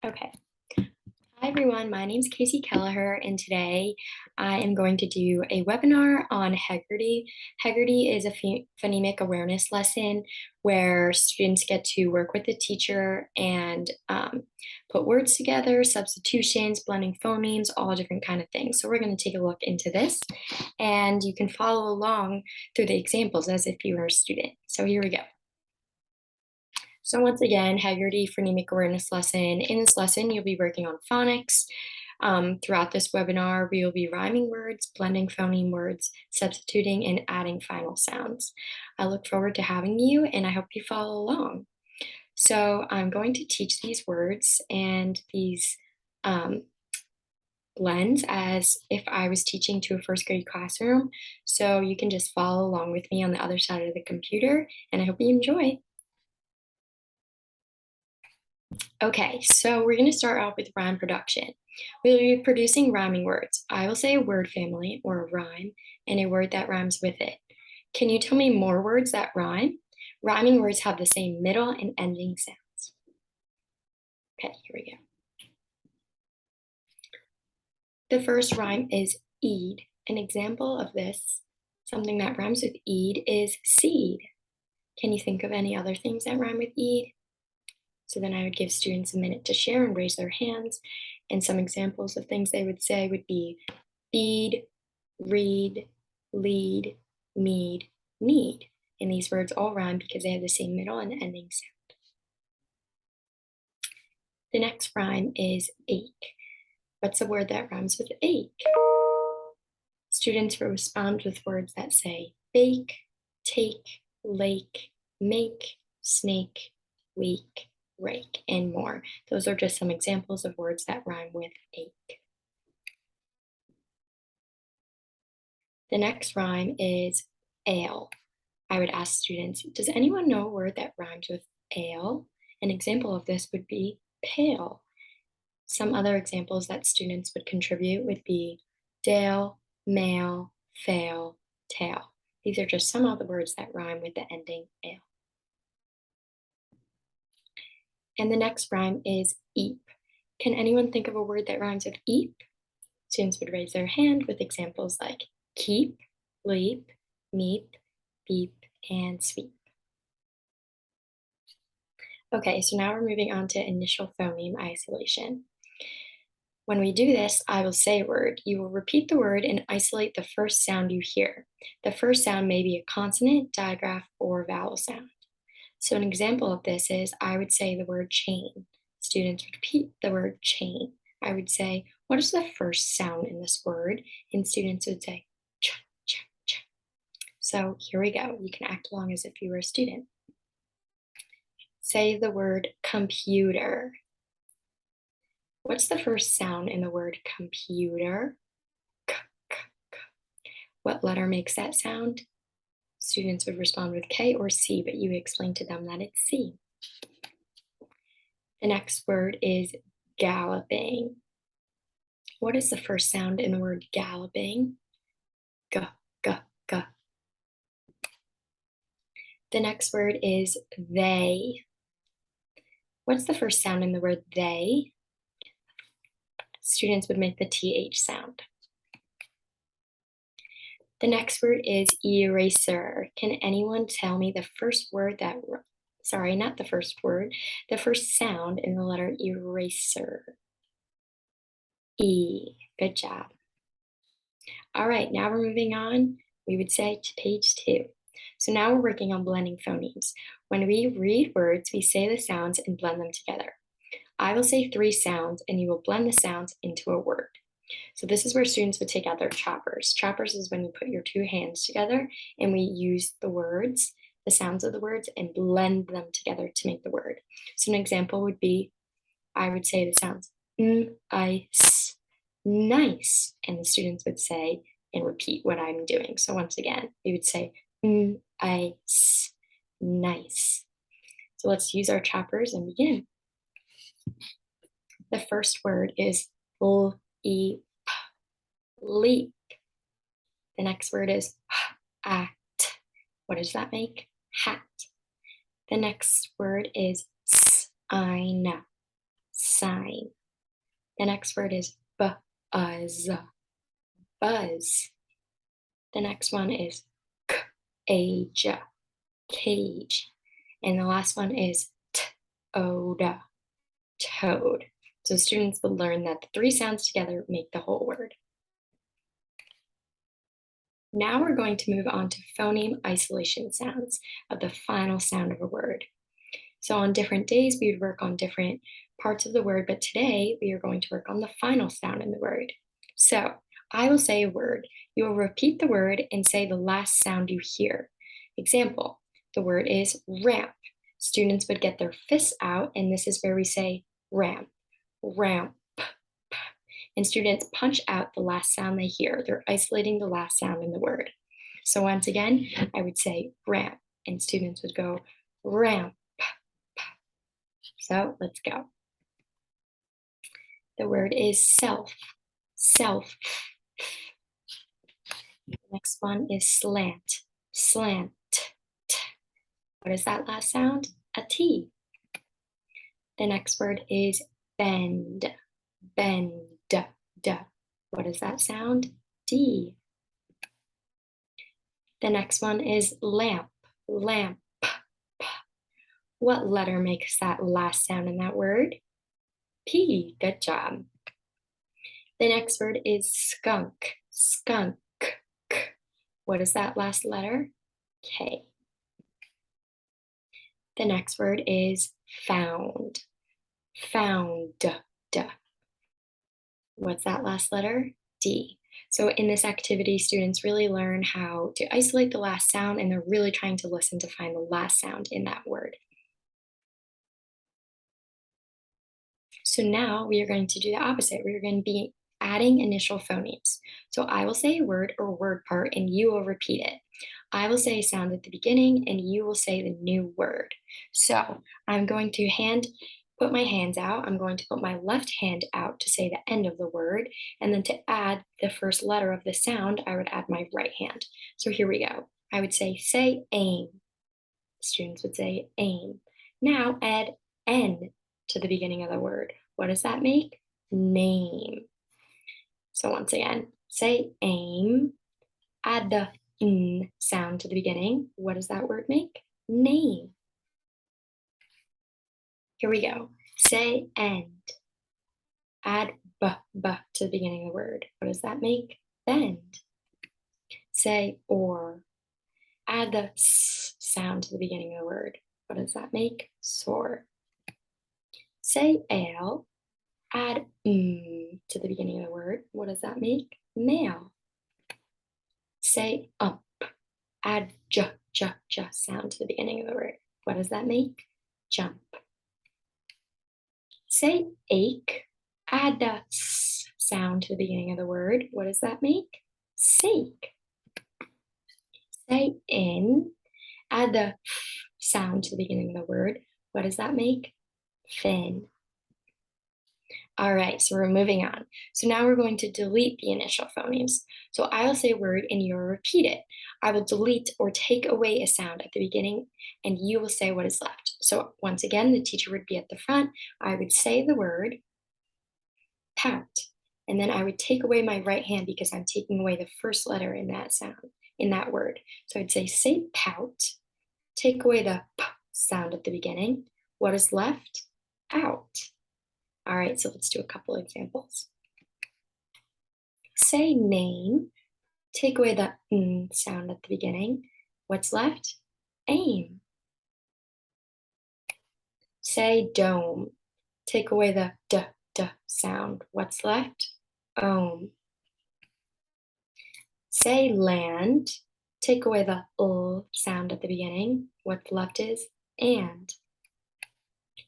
Okay. Hi everyone, my name is Casey Kelleher, and today I am going to do a webinar on Heggerty. Heggerty is a phonemic awareness lesson where students get to work with the teacher and put words together, substitutions, blending phonemes, all different kind of things. So we're going to take a look into this, and you can follow along through the examples as if you were a student. So here we go. So once again, Heggerty phonemic awareness lesson. In this lesson, you'll be working on phonics. Throughout this webinar, we will be rhyming words, blending phoneme words, substituting, and adding final sounds. I look forward to having you, and I hope you follow along. So I'm going to teach these words and these blends as if I was teaching to a first grade classroom. So you can just follow along with me on the other side of the computer, and I hope you enjoy. Okay, so we're going to start off with rhyme production. We'll be producing rhyming words. I will say a word family or a rhyme and a word that rhymes with it. Can you tell me more words that rhyme? Rhyming words have the same middle and ending sounds. Okay, here we go. The first rhyme is eed. An example of this, something that rhymes with eed, is seed. Can you think of any other things that rhyme with eed? So then I would give students a minute to share and raise their hands. And some examples of things they would say would be feed, read, lead, mead, need. And these words all rhyme because they have the same middle and ending sound. The next rhyme is ache. What's a word that rhymes with ache? Students will respond with words that say bake, take, lake, make, snake, week, rake, and more. Those are just some examples of words that rhyme with ache. The next rhyme is ale. I would ask students, does anyone know a word that rhymes with ale? An example of this would be pale. Some other examples that students would contribute would be dale, mail, fail, tail. These are just some of the words that rhyme with the ending ale. And the next rhyme is eep. Can anyone think of a word that rhymes with eep? Students would raise their hand with examples like keep, leap, meep, beep, and sweep. Okay, so now we're moving on to initial phoneme isolation. When we do this, I will say a word. You will repeat the word and isolate the first sound you hear. The first sound may be a consonant, digraph, or vowel sound. So an example of this is I would say the word chain. Students would repeat the word chain. I would say, what is the first sound in this word? And students would say, ch, ch, ch. So here we go. You can act along as if you were a student. Say the word computer. What's the first sound in the word computer? K, k, k. What letter makes that sound? Students would respond with K or C, but you explain to them that it's C. The next word is galloping. What is the first sound in the word galloping? G, g, g. The next word is they. What's the first sound in the word they? Students would make the TH sound. The next word is eraser. Can anyone tell me the first word that, sorry, not the first word, the first sound in the letter eraser? E. Good job. All right, now we're moving on. We would say to page 2. So now we're working on blending phonemes. When we read words, we say the sounds and blend them together. I will say 3 sounds and you will blend the sounds into a word. So this is where students would take out their choppers. Choppers is when you put your 2 hands together and we use the words, the sounds of the words, and blend them together to make the word. So an example would be, I would say the sounds ice, nice, and the students would say and repeat what I'm doing. So once again, we would say ice, nice. So let's use our choppers and begin. The first word is leap, leap. The next word is at. What does that make? Hat. The next word is sign, sign. The next word is buzz, buzz. The next one is cage, cage. And the last one is toad, toad. So students would learn that the three sounds together make the whole word. Now we're going to move on to phoneme isolation sounds of the final sound of a word. So on different days, we would work on different parts of the word, but today we are going to work on the final sound in the word. So I will say a word. You will repeat the word and say the last sound you hear. Example, the word is ramp. Students would get their fists out, and this is where we say ramp, ramp. And students punch out the last sound they hear. They're isolating the last sound in the word. So once again, I would say ramp, and students would go ramp. So let's go. The word is self, self. The next one is slant, slant. What is that last sound? A T. The next word is bend, bend. What is that sound? D. The next one is lamp, lamp. What letter makes that last sound in that word? P. Good job. The next word is skunk, skunk. What is that last letter? K. The next word is found, found. What's that last letter? D. So in this activity, students really learn how to isolate the last sound, and they're really trying to listen to find the last sound in that word. So now we are going to do the opposite. We are going to be adding initial phonemes. So I will say a word or word part, and you will repeat it. I will say a sound at the beginning, and you will say the new word. So I'm going to put my hands out. I'm going to put my left hand out to say the end of the word, and then to add the first letter of the sound, I would add my right hand. So here we go. I would say aim. Students would say aim. Now add N to the beginning of the word. What does that make? Name. So once again, say aim, add the N sound to the beginning. What does that word make? Name. Here we go. Say end. Add b to the beginning of the word. What does that make? Bend. Say or. Add the s sound to the beginning of the word. What does that make? Soar. Say ale. Add to the beginning of the word. What does that make? Male. Say up. Add j sound to the beginning of the word. What does that make? Jump. Say ache. Add the s sound to the beginning of the word. What does that make? Sake. Say in. Add the f sound to the beginning of the word. What does that make? Fin. All right, so we're moving on. So now we're going to delete the initial phonemes. So I'll say a word and you'll repeat it. I will delete or take away a sound at the beginning, and you will say what is left. So once again, the teacher would be at the front. I would say the word pout, and then I would take away my right hand because I'm taking away the first letter in that sound, in that word. So I'd say pout, take away the p sound at the beginning. What is left? Out. All right, so let's do a couple examples. Say name, take away the n sound at the beginning. What's left? Aim. Say dome, take away the d sound. What's left? Ohm. Say land, take away the l sound at the beginning. What's left is and.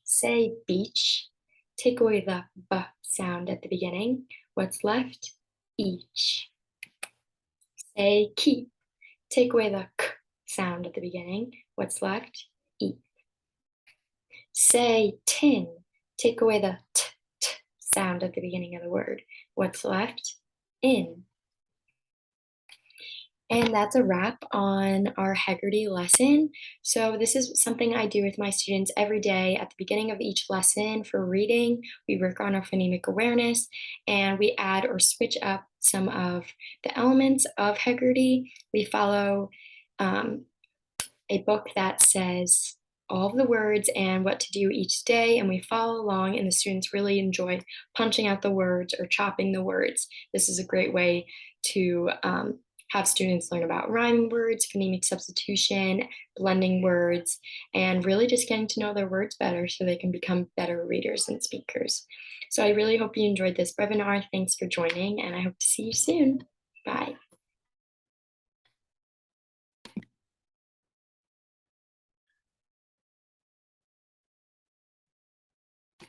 Say beach, take away the b sound at the beginning. What's left? Each. Say keep, take away the k sound at the beginning. What's left? Eat. Say tin, take away the t sound at the beginning of the word. What's left? In. And that's a wrap on our Heggerty lesson. So this is something I do with my students every day at the beginning of each lesson for reading. We work on our phonemic awareness and we add or switch up some of the elements of Heggerty. We follow um, a book that says all of the words and what to do each day, and we follow along, and the students really enjoy punching out the words or chopping the words. This is a great way to have students learn about rhyming words, phonemic substitution, blending words, and really just getting to know their words better so they can become better readers and speakers. So I really hope you enjoyed this webinar. Thanks for joining, and I hope to see you soon. Bye.